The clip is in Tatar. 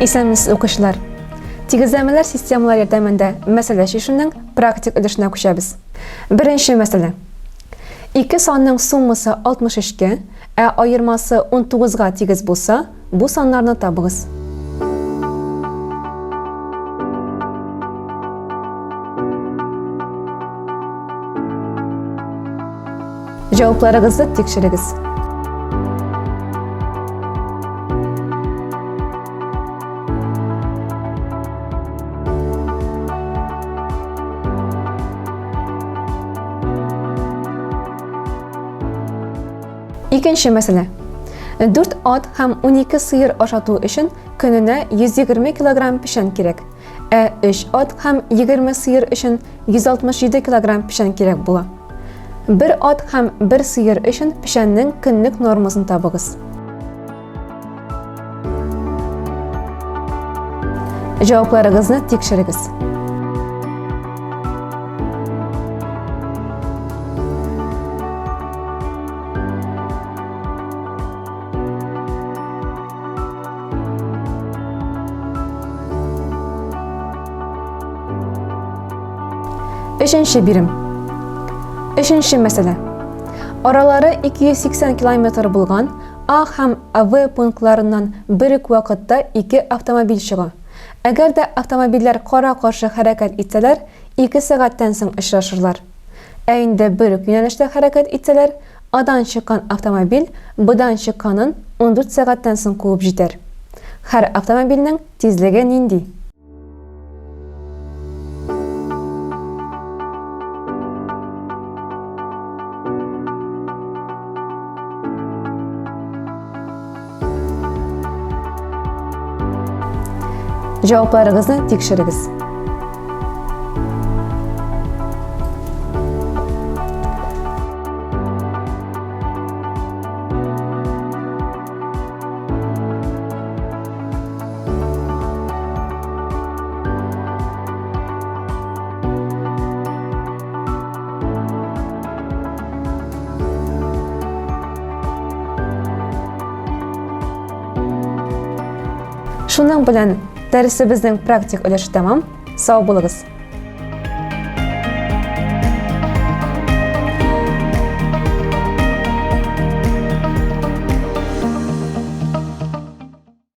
Esenmisiz o'qishlar. Tegizlamalar sistemalar yordamida masala shuningdek praktik idishni ko'ramiz. Birinchi masala. 2 sonning summasi 63 ga, ayirmasi 19 ga tegiz bo'lsa, bu sonlarni topamiz. Javoblaringizni tekshiriniz. İkinci mesele. 4 ot ham 12 sıyır aşatı için gününe 120 kilogram pişen gerek. 3 ot ham 20 sıyır için 167 kilogram pişen gerek bula. 1 ot ham 1 sıyır için pişennin günlük normasını tabığız. Cevaplarınızı tekşiriniz. Üçüncü birim. Üçüncü mesele. Araları 280 kilometre bulgan A ham V punktlarından birik vaqtda 2 avtomobil çığa. Eğer de avtomobiller qora qarşı hareket etseler, 2 saatdan so'ng uchrashirlar. Endi birik yo'nalishda hareket etseler, A'dan chiqqan avtomobil B'dan chiqqanin 14 saatdan so'ng quvib yetar. Har avtomobilning tezligi nindi? Cevaplarınızı tekşiriniz. Şundan bilen dersimizin praktik ulaşı tamam. Sağ olunuz.